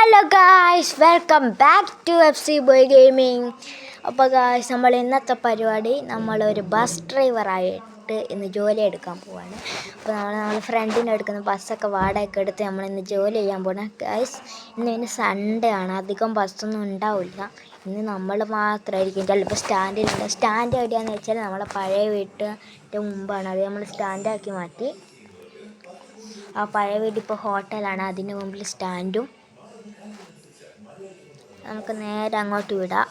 Hello guys, welcome back to FC boy gaming. അപ്പോൾ guys, നമ്മൾ ഇന്നത്തെ പരിപാടി നമ്മളൊരു ബസ് ഡ്രൈവറായിട്ട് ഇന്ന് ജോലി എടുക്കാൻ പോവാണ്. അപ്പോൾ നമ്മൾ ഫ്രണ്ടിന് എടുക്കുന്ന ബസ്സൊക്കെ വാടകയ്ക്ക് എടുത്ത് നമ്മളിന്ന് ജോലി ചെയ്യാൻ പോകണം ഗായ്സ്. ഇന്ന് സൺഡേ ആണ്, അധികം ബസ്സൊന്നും ഉണ്ടാവില്ല. ഇന്ന് നമ്മൾ മാത്രമായിരിക്കും ചിലപ്പോൾ സ്റ്റാൻഡ് എവിടെയാണെന്ന് വെച്ചാൽ നമ്മളെ പഴയ വീട്ടിൻ്റെ മുമ്പാണ്. അത് നമ്മൾ സ്റ്റാൻഡാക്കി മാറ്റി. ആ പഴയ വീട് ഇപ്പോൾ ഹോട്ടലാണ്, അതിന് മുമ്പിൽ സ്റ്റാൻഡും. നമുക്ക് നേരെ അങ്ങോട്ട് വിടാം.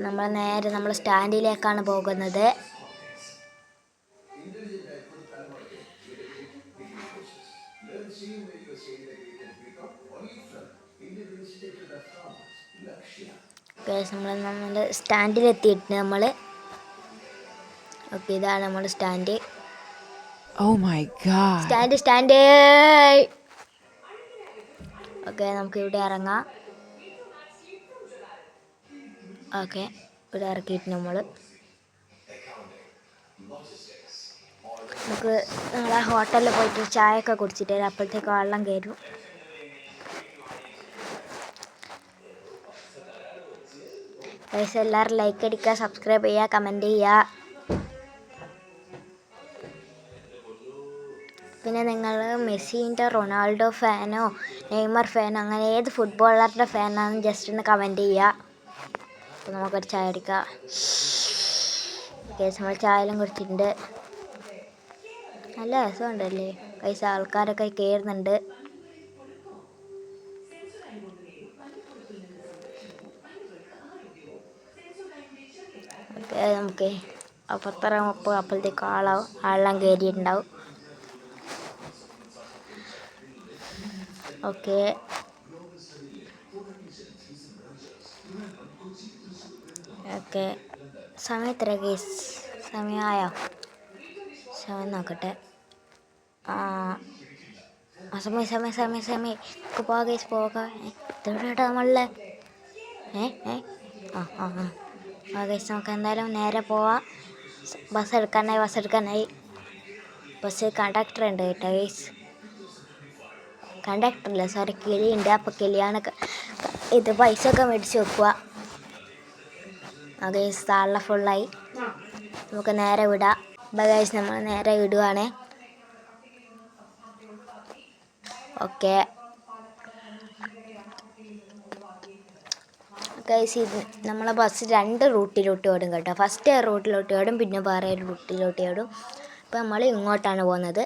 നമ്മൾ നേരെ നമ്മൾ സ്റ്റാൻഡിലേക്കാണ് പോകുന്നത്. നമ്മൾ സ്റ്റാൻഡിലെത്തിയിട്ട് ഓക്കെ, ഇതാണ് നമ്മൾ stand. Oh my god. Stand. Okay, നമുക്ക് ഇവിടെ ഇറങ്ങാം. ഓക്കെ, ഇവിടെ ഇറക്കിയിട്ട് നമുക്ക് നമ്മളെ ഹോട്ടലിൽ പോയിട്ട് ചായ ഒക്കെ കുടിച്ചിട്ട് വരാം. അപ്പോഴത്തേക്ക് വെള്ളം കയറും. എല്ലാവരും ലൈക്ക് അടിക്കുക, സബ്സ്ക്രൈബ് ചെയ്യുക, കമൻറ്റ് ചെയ്യുക. പിന്നെ നിങ്ങൾ മെസ്സിൻ്റെ, റൊണാൾഡോ ഫാനോ നെയ്മർ ഫാനോ അങ്ങനെ ഏത് ഫുട്ബോളറുടെ ഫാനാണെന്ന് ജസ്റ്റ് ഒന്ന് കമൻറ്റ് ചെയ്യുക. അപ്പോൾ നമുക്കൊരു ചായ അടിക്കാം. കേസ് നമ്മൾ ചായയെല്ലാം കുടിച്ചിട്ടുണ്ട്. നല്ല രസമുണ്ടല്ലേ പൈസ, ആൾക്കാരൊക്കെ കയറുന്നുണ്ട്. ഓക്കെ, നമുക്ക് അപ്പുറത്തിറങ്ങുമ്പോൾ അപ്പോഴത്തേക്ക് ആളെല്ലാം കയറിയിട്ടുണ്ടാവും. ഓക്കെ, ഓക്കെ, സമയം എത്ര കേസ്? സമയമായോ? സമയം നോക്കട്ടെ. സമയം പോകാം കേസ്, പോകാം. ഇതെവിടെയാട്ടോ നമ്മളിലെ കേസ്, നമുക്ക് എന്തായാലും നേരെ പോവാം. ബസ് എടുക്കാനായി. ബസ് കണ്ടക്ടർ ഉണ്ട് കേട്ടോ കേസ്. കണ്ടക്ടറില്ല, സോറി, കിളിയുണ്ട്. അപ്പോൾ കിളിയാണ് ഇത് പൈസ ഒക്കെ മേടിച്ച് വെക്കുക. ഗൈസ്, താഴെ ഫുള്ളായി. നമുക്ക് നേരെ വിടാം. ഗൈസ്, നമ്മൾ നേരെ വിടുവാണ്. ഓക്കെ ഗൈസ്, ഇത് നമ്മളെ ബസ് 2 റൂട്ടിലോട്ട് ഓടും കേട്ടോ. ഫസ്റ്റ് റൂട്ടിലോട്ട് ഓടും, പിന്നെ വേറെ ഒരു റൂട്ടിലോട്ട് ഓടും. അപ്പോൾ നമ്മൾ ഇങ്ങോട്ടാണ് പോകുന്നത്.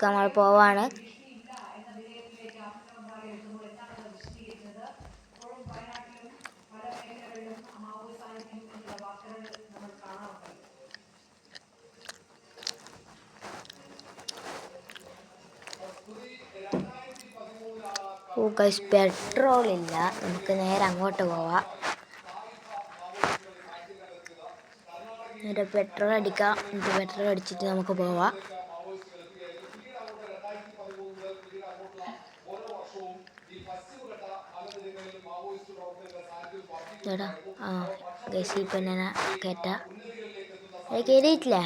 നമ്മൾ പോവാണ്. പെട്രോൾ ഇല്ല, നമുക്ക് നേരെ അങ്ങോട്ട് പോവാം. നേരെ പെട്രോൾ അടിക്കാം. പെട്രോൾ അടിച്ചിട്ട് നമുക്ക് പോവാം. ചേട്ടാ, ഗൈസ്, ഈ പെണ്ണിനെ കയറ്റാം. കയറിയിട്ടില്ല.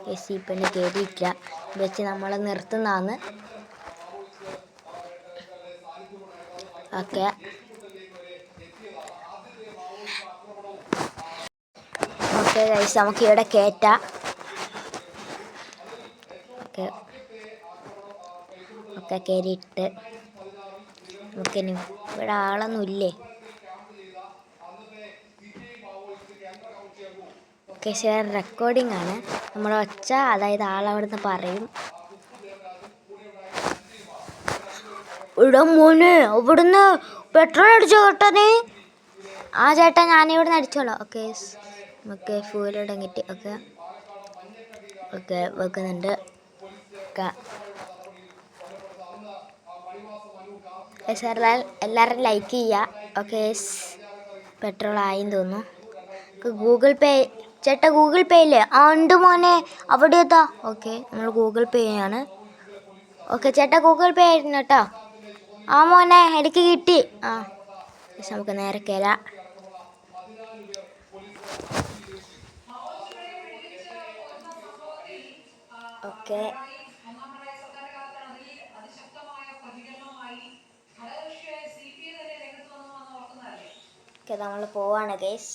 ഗൈസ്, ഈ പെണ്ണ് കയറിയിട്ടില്ല. വെച്ച് നമ്മൾ നിർത്തുന്നതാണ്. ഓക്കെ, ഗൈസ്, നമുക്ക് ഇവിടെ കയറ്റാം. ഓക്കെ, കയറിയിട്ട് നമുക്കിനി ഇവിടെ ആളൊന്നും ഇല്ലേ? ഓക്കെ, റെക്കോർഡിംഗ് ആണ്. നമ്മൾ ഒച്ച, അതായത് ആളവിടുന്ന് പറയും. ഇവിടെ മോനെ, അവിടുന്ന് പെട്രോൾ അടിച്ചോ കേട്ടോ നീ? ആ ചേട്ടാ, ഞാനിവിടുന്ന് അടിച്ചോളാം. ഓക്കെ, നമുക്ക് ഫ്യൂൽ ഇടങ്ങിട്ട്. ഓക്കെ, വെക്കുന്നുണ്ട്. എല്ലാവരും ലൈക്ക് ചെയ്യുക. ഓക്കെ, പെട്രോൾ ആയെന്ന് തോന്നുന്നു. ഗൂഗിൾ പേ, ചേട്ടാ ഗൂഗിൾ പേ ഇല്ലേ? ഉണ്ട് മോനെ, അവിടെ എത്താ. ഓക്കെ, നമ്മൾ ഗൂഗിൾ പേ ആണ്. ഓക്കെ ചേട്ടാ, ഗൂഗിൾ പേ ആയിരുന്നു കേട്ടോ. ആ മോനെ എനിക്ക് കിട്ടി. ആ നമുക്ക് നേരെ കയറാം. ഓക്കെ നമ്മൾ പോവാണ് ഗൈസ്.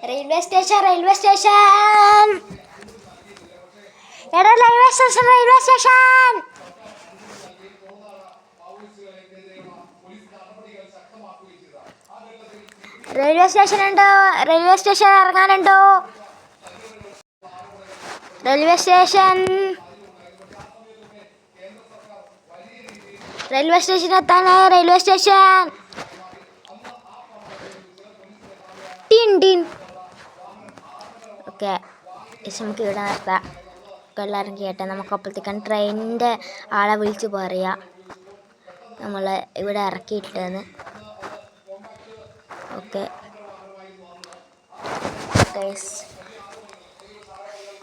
റെയിൽവേ സ്റ്റേഷൻ എടാ റെയിൽവേ സ്റ്റേഷൻ ഉണ്ടോ? റെയിൽവേ സ്റ്റേഷൻ ഇറങ്ങാനുണ്ടോ? റെയിൽവേ സ്റ്റേഷൻ എത്താനായ റെയിൽവേ സ്റ്റേഷൻ. ടിൻ ടിൻ. ഓക്കെ നമുക്ക് ഇവിടെ നിർത്താം. എല്ലാവരും കേട്ടെ. നമുക്ക് അപ്പോഴത്തേക്കാണ് ട്രെയിനിൻ്റെ ആളെ വിളിച്ച് പറയാം നമ്മൾ ഇവിടെ ഇറക്കിയിട്ടെന്ന്. ഓക്കെ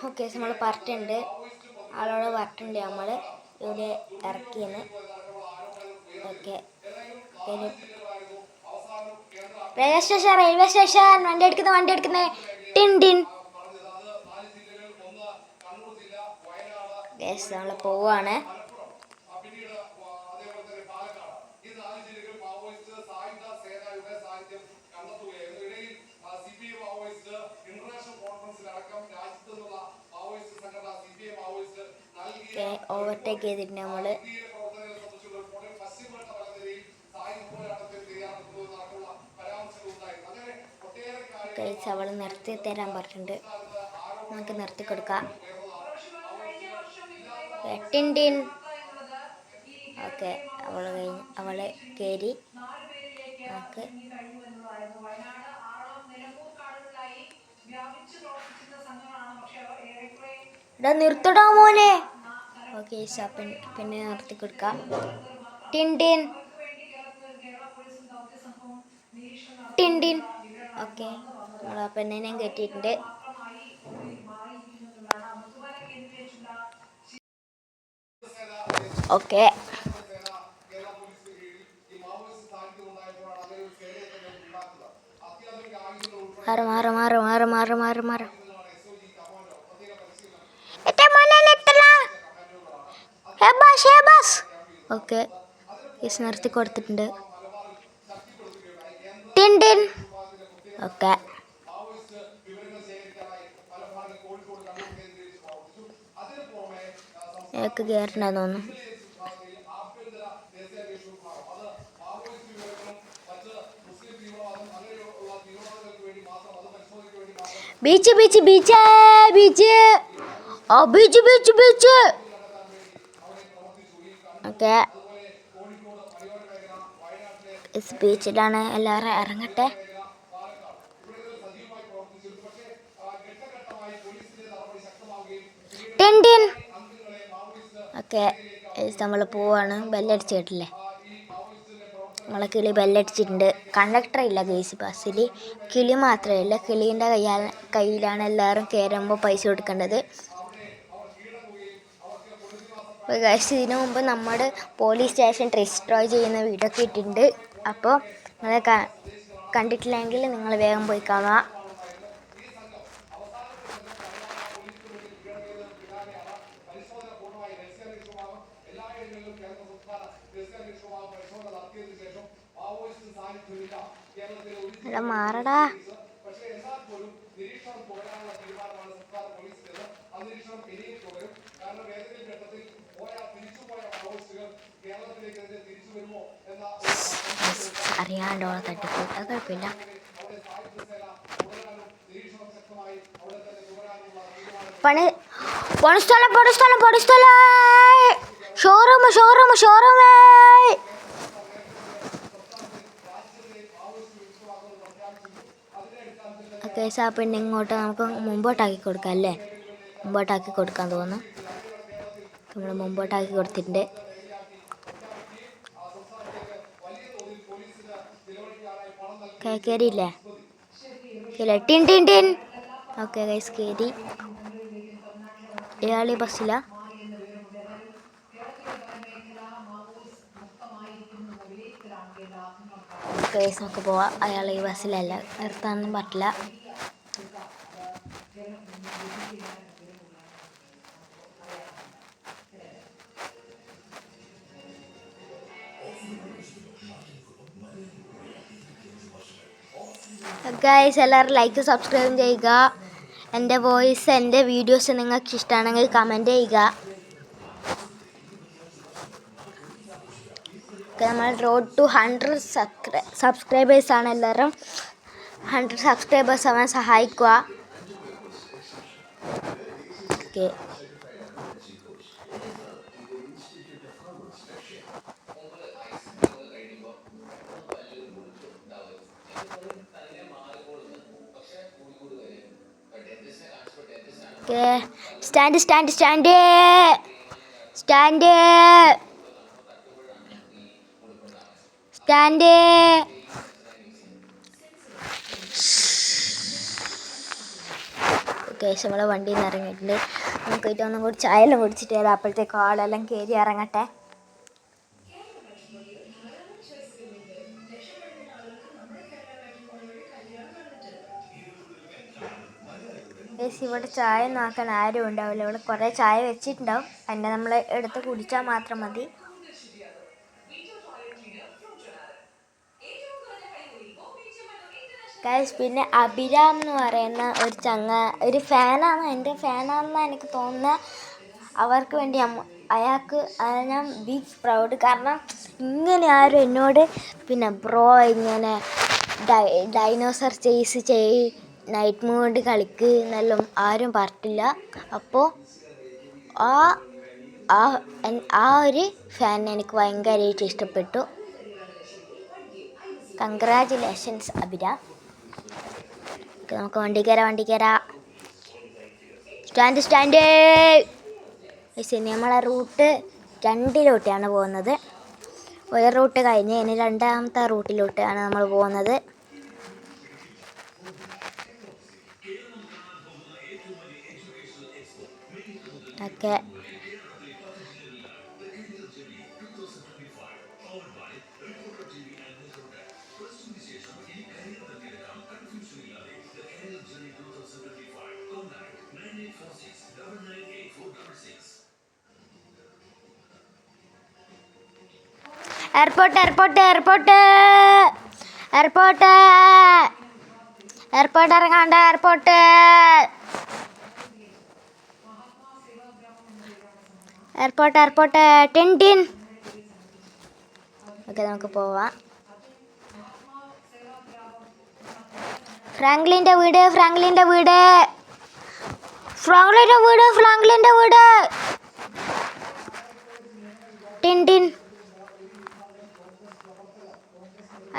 ഓക്കെ നമ്മൾ പറഞ്ഞിട്ടുണ്ട്, ആളോട് പറഞ്ഞിട്ടുണ്ട് നമ്മൾ ഇവിടെ ഇറക്കിയെന്ന്. ഓക്കെ റെയിൽവേ സ്റ്റേഷൻ വണ്ടി എടുക്കുന്നത് ടിൻ ടിൻ. നമ്മൾ പോവാണ്. ഓവർടേക്ക് ചെയ്തിട്ട് നമ്മൾ അവൾ നിർത്തി തരാൻ പറഞ്ഞിട്ടുണ്ട്. നമുക്ക് നിർത്തി കൊടുക്കാം. ടിൻ ടിൻ. ഓക്കെ അവൾ കയറി. നമുക്ക് നിർത്തടാ മോനെ. ഓക്കെ പിന്നെ നിർത്തി കൊടുക്കാം. ടിൻ ടിൻ ടിൻ ടിൻ. ഓക്കെ നമ്മൾ ആ പെണ്ണിനെയും കെട്ടിയിട്ടുണ്ട്. ഓക്കെ മാറ്. ഓക്കെ നിർത്തി കൊടുത്തിട്ടുണ്ട്. ടിൻ ടിൻ. ഓക്കെ എനിക്ക് കയറണ്ടെന്ന് തോന്നുന്നു. ബീച്ച് ഓക്കെ ബീച്ചിലാണ്. എല്ലാവരും ഇറങ്ങട്ടെ. ടിൻ ടിൻ. ഓക്കെ നമ്മൾ പോവാണ്. ബെല്ലടിച്ച് കേട്ടില്ലേ? നമ്മളെ കിളി ബെല്ലടിച്ചിട്ടുണ്ട്. കണ്ടക്ടർ ഇല്ല ഗേസ് ബസ്സിൽ, കിളി മാത്രമേ ഇല്ല. കിളീൻ്റെ കയ്യിലാണ് എല്ലാവരും കയറുമ്പോൾ പൈസ കൊടുക്കേണ്ടത്. അപ്പോൾ ഗൈസ് ഇതിനു മുമ്പ് നമ്മുടെ പോലീസ് സ്റ്റേഷൻ ഡിസ്ട്രോയ് ചെയ്യുന്ന വീഡിയോ ഒക്കെ ഇട്ടിട്ടുണ്ട്. അപ്പോൾ നിങ്ങൾ കണ്ടിട്ടില്ലെങ്കിൽ നിങ്ങൾ വേഗം പോയി കാണുക. മാറടാ. അറിയാണ്ടോളെ തട്ടിപ്പോയി. അത് കുഴപ്പമില്ല. പണിസ്ഥലം ഷോറൂം. ഓക്കെ ആ പിന്നെ ഇങ്ങോട്ട് നമുക്ക് മുമ്പോട്ടാക്കി കൊടുക്കാം അല്ലേ? മുമ്പോട്ടാക്കി കൊടുക്കാൻ തോന്നുന്നു. നമ്മൾ മുമ്പോട്ടാക്കി കൊടുത്തിട്ടുണ്ട്. കയറിയില്ലേ? ടിൻ ടിൻ ടിൻ. ഓക്കെ ഗൈസ് കയറി. ഇയാൾ ഈ ബസ്സിലാ? ഗൈസ് നമുക്ക് പോവാം. അയാൾ ഈ ബസ്സിലല്ല, നിർത്താനൊന്നും പറ്റില്ല. ഗൈസ് എല്ലാവരും ലൈക്ക് സബ്സ്ക്രൈബ് ചെയ്യുക. എൻ്റെ വോയിസ്, എൻ്റെ വീഡിയോസ് നിങ്ങൾക്ക് ഇഷ്ടമാണെങ്കിൽ കമൻറ്റ് ചെയ്യുക. നമ്മൾ റോഡ് ടു 100 സബ്സ്ക്രൈബേഴ്സാണ്. എല്ലാവരും 100 സബ്സ്ക്രൈബേഴ്സ് ആവാൻ സഹായിക്കുക. Okay. Okay stand stand stand stand stand. Okay നമ്മളെ വണ്ടിയിൽ നിന്ന് ഇറങ്ങിയിട്ടുണ്ട്. നമുക്ക് ഇതൊന്നും കൂടി ചായയെല്ലാം കുടിച്ചിട്ട് വരാം. അപ്പോഴത്തേക്ക് ആളെല്ലാം കയറി ഇറങ്ങട്ടെ. ഇവിടെ ചായ നോക്കാൻ ആരും ഉണ്ടാവില്ല. ഇവിടെ കുറേ ചായ വെച്ചിട്ടുണ്ടാവും. അതിൻ്റെ നമ്മൾ എടുത്ത് കുടിച്ചാൽ മാത്രം മതി. ഗൈസ് പിന്നെ അഭിരാം എന്ന് പറയുന്ന ഒരു ഫാനാണ്, എൻ്റെ ഫാനാണെന്നാണ് എനിക്ക് തോന്നുന്നത്. അവർക്ക് വേണ്ടി അയാൾക്ക് ഞാൻ ബിഗ് പ്രൗഡ്. കാരണം ഇങ്ങനെ ആരും എന്നോട് പിന്നെ ബ്രോ ഇങ്ങനെ ഡൈനോസർ ചേസ് നൈറ്റ് മോഡ് കളിക്ക് എന്നെല്ലാം ആരും പറഞ്ഞിട്ടില്ല. അപ്പോൾ ആ ഒരു ഫാൻ എനിക്ക് ഭയങ്കരമായിട്ട് ഇഷ്ടപ്പെട്ടു. കൺഗ്രാജുലേഷൻസ് അഭിരാം. നമുക്ക് വണ്ടി കയറാം. സ്റ്റാൻഡ്. നമ്മളെ റൂട്ട് 2 പോകുന്നത്. ഒരു റൂട്ട് കഴിഞ്ഞ് ഇനി 2ാമത്തെ റൂട്ടിലോട്ടാണ് നമ്മൾ പോകുന്നത്. ഓക്കെ എയർപോർട്ട് ഇറങ്ങാണ്ട. എയർപോർട്ട് ടിൻ ടിൻ. ഓക്കെ നമുക്ക് പോവാം. ഫ്രാങ്ക്ലിൻ്റെ വീട്. ടിൻ ടിൻ.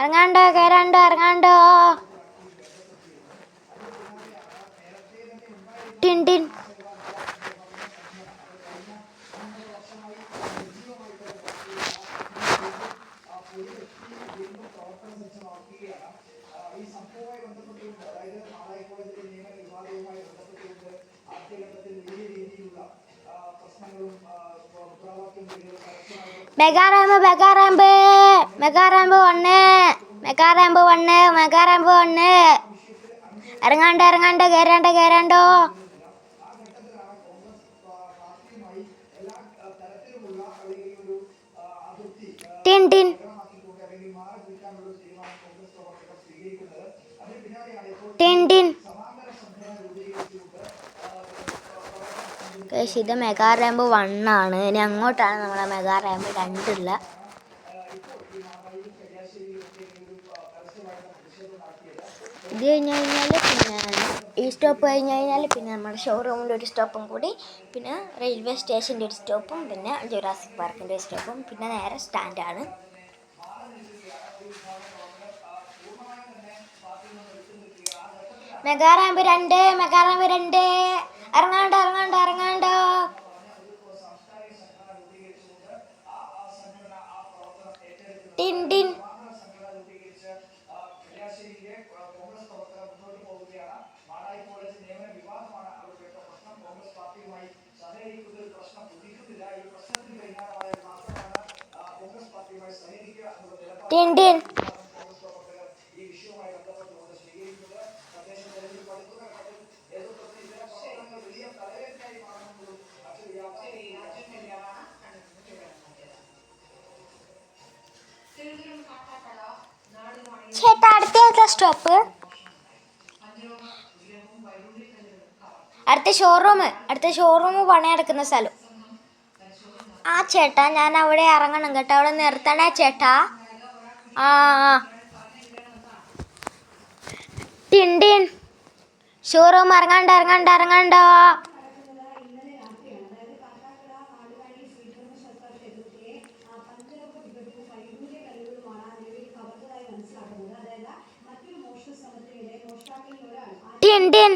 ഇറങ്ങാണ്ടോ. ടിൻ ടിൻ. മെഗാറാമ്പ് 1. ഇറങ്ങാണ്ടോ. കയറാണ്ടോ. ടിൻ ടിൻ. ഇത് മെഗാറാമ്പ് 1 ആണ്. ഇനി അങ്ങോട്ടാണ് നമ്മളെ മെഗാറാമ്പ് 2 ഉള്ള. ഇത് കഴിഞ്ഞ് കഴിഞ്ഞാൽ പിന്നെ ഈ സ്റ്റോപ്പ് കഴിഞ്ഞ് കഴിഞ്ഞാൽ പിന്നെ നമ്മുടെ ഷോറൂമിൻ്റെ ഒരു സ്റ്റോപ്പും കൂടി, പിന്നെ റെയിൽവേ സ്റ്റേഷൻ്റെ ഒരു സ്റ്റോപ്പും, പിന്നെ ജുറാസിക് പാർക്കിൻ്റെ ഒരു സ്റ്റോപ്പും, പിന്നെ നേരെ സ്റ്റാൻഡാണ്. മെഗാറാമ്പ് 2. ഇറങ്ങാണ്ടോ. ടിൻ ടിൻ. ടിൻ ടിൻ. ചേട്ടാ അടുത്ത ഏതാ സ്റ്റോപ്പ്? അടുത്ത ഷോറൂം പണിയെടുക്കുന്ന സ്ഥലം. ആ ചേട്ടാ ഞാൻ അവിടെ ഇറങ്ങണം കേട്ടോ, അവിടെ നിർത്തണേ ചേട്ടാ. ആ ടിൻ ടിൻ. ഷോറൂം ഇറങ്ങണ്ട. ടിൻ ടിൻ.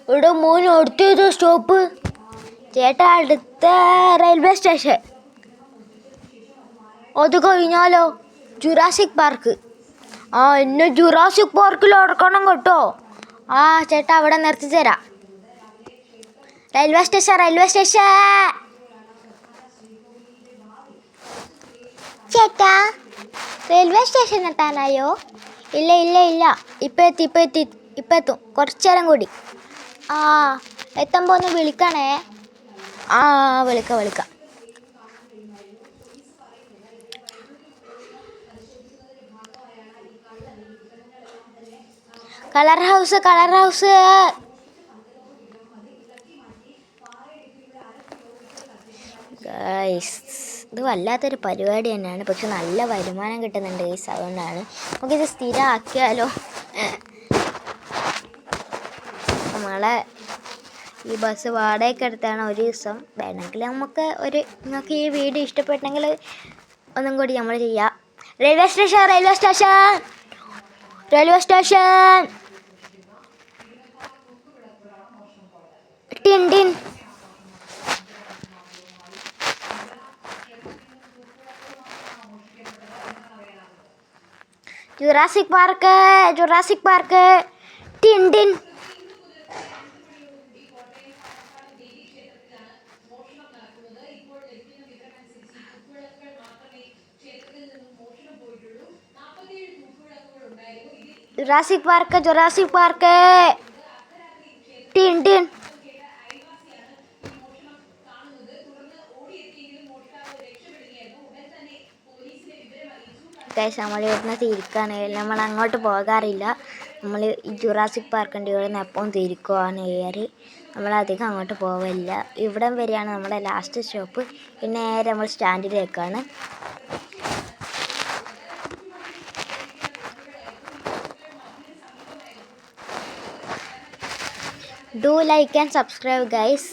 ഇവിടെ മോൻ അടുത്ത സ്റ്റോപ്പ് ചേട്ടാ, അടുത്ത റെയിൽവേ സ്റ്റേഷൻ. അത് കഴിഞ്ഞാലോ ജുറാസിക് പാർക്ക്. ആ എന്നെ ജുറാസിക് പാർക്കിൽ ഇറക്കണം കേട്ടോ. ആ ചേട്ടാ അവിടെ നിർത്തി തരാം. Railway station. ചേട്ടാ റെയിൽവേ സ്റ്റേഷൻ എത്താനായോ? ഇല്ല ഇപ്പം എത്തും കുറച്ചു നേരം കൂടി. ആ എത്തുമ്പോൾ ഒന്ന് വിളിക്കണേ. ആ വിളിക്കാം. Colour house. ഗൈസ് ഇത് വല്ലാത്തൊരു പരിപാടി തന്നെയാണ്, പക്ഷെ നല്ല വരുമാനം കിട്ടുന്നുണ്ട് ഗൈസ്. അതുകൊണ്ടാണ് നമുക്കിത് സ്ഥിരമാക്കിയാലോ. നമ്മളെ ഈ ബസ് വാടകയ്ക്ക് എടുത്താണ് ഒരു ദിവസം. വേണമെങ്കിൽ നിങ്ങൾക്ക് ഈ വീഡിയോ ഇഷ്ടപ്പെട്ടെങ്കിൽ ഒന്നും കൂടി നമ്മൾ ചെയ്യാം. Railway station. ടിൻ tin. Jurassic park. Tin tin. Jurassic park. Tin tin. Guys നമ്മൾ ഇവിടുന്ന് തിരിക്കുകയാണെങ്കിൽ നമ്മൾ അങ്ങോട്ട് പോകാറില്ല. നമ്മൾ ഈ ജുറാസിക് പാർക്കിൻ്റെ ഇവിടെ നിന്ന് എപ്പോഴും തിരിക്കുകയാണ് ചെയ്യാറ്. നമ്മളധികം അങ്ങോട്ട് പോവില്ല. ഇവിടം വരെയാണ് നമ്മുടെ ലാസ്റ്റ് സ്റ്റോപ്പ്. പിന്നെ നേരെ നമ്മൾ സ്റ്റാൻഡിലേക്കാണ്. Do like and subscribe guys.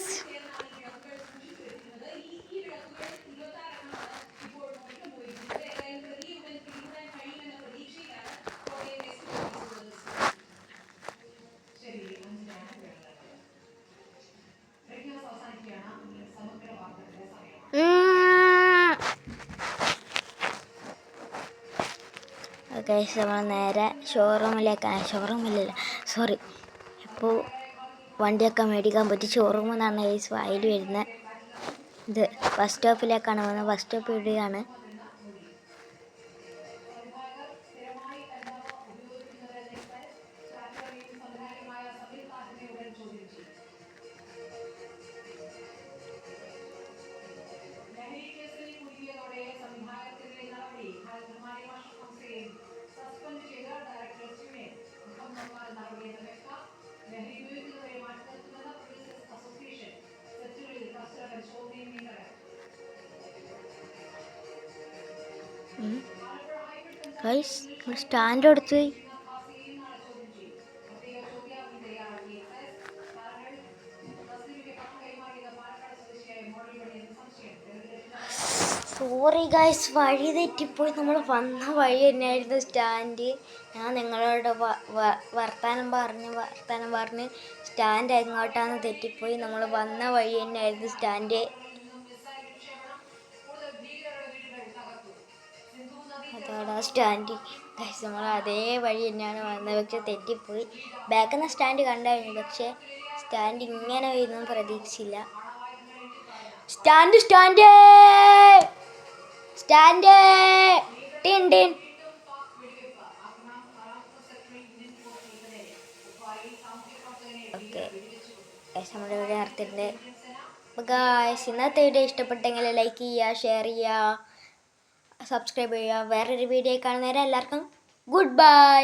Guys നമ്മൾ നേരെ ഷോറൂമില്ല സോറി, ഇപ്പോൾ വണ്ടിയൊക്കെ മേടിക്കാൻ പറ്റി ഷോറൂമിൽ നിന്നാണ് ഗൈസ് വായിൽ വരുന്നത്. ഇത് ബസ് സ്റ്റോപ്പിലേക്കാണ് വന്നത്. ബസ് സ്റ്റോപ്പ് ഇവിടെയാണ്. ഗൈസ് സ്റ്റാൻഡ് എടുത്ത് സോറി ഗൈസ്, വഴി തെറ്റിപ്പോയി. നമ്മൾ വന്ന വഴി തന്നെയായിരുന്നു സ്റ്റാൻഡ്. ഞാൻ നിങ്ങളോട് വർത്താനം പറഞ്ഞ് സ്റ്റാൻഡ് എങ്ങോട്ടാന്ന് തെറ്റിപ്പോയി. നമ്മൾ വന്ന വഴി തന്നെയായിരുന്നു സ്റ്റാൻഡ്. സ്റ്റാൻഡ് ഗൈസ് നമ്മൾ അതേ വഴി തന്നെയാണ് വന്നത്, പക്ഷെ തെറ്റിപ്പോയി. ബാക്കിൽ നിന്ന് സ്റ്റാൻഡ് കണ്ടായിരുന്നു, പക്ഷേ സ്റ്റാൻഡ് ഇങ്ങനെ വരുന്നു പ്രതീക്ഷിച്ചില്ല. സ്റ്റാൻഡ് സ്റ്റാൻഡ് സ്റ്റാൻഡ് ടിൻ ടിൻ. ഓക്കെ ഗൈസ് നമ്മുടെ വീഡിയോ നിർത്തിയിട്ടുണ്ട്. അപ്പോൾ ഗൈസ് ഇന്നത്തെ വീഡിയോ ഇഷ്ടപ്പെട്ടെങ്കിൽ ലൈക്ക് ചെയ്യുക, ഷെയർ ചെയ്യുക, സബ്സ്ക്രൈബ് ചെയ്യുക. വേറൊരു വീഡിയോ കാണുന്നവരെ എല്ലാവർക്കും ഗുഡ് ബൈ.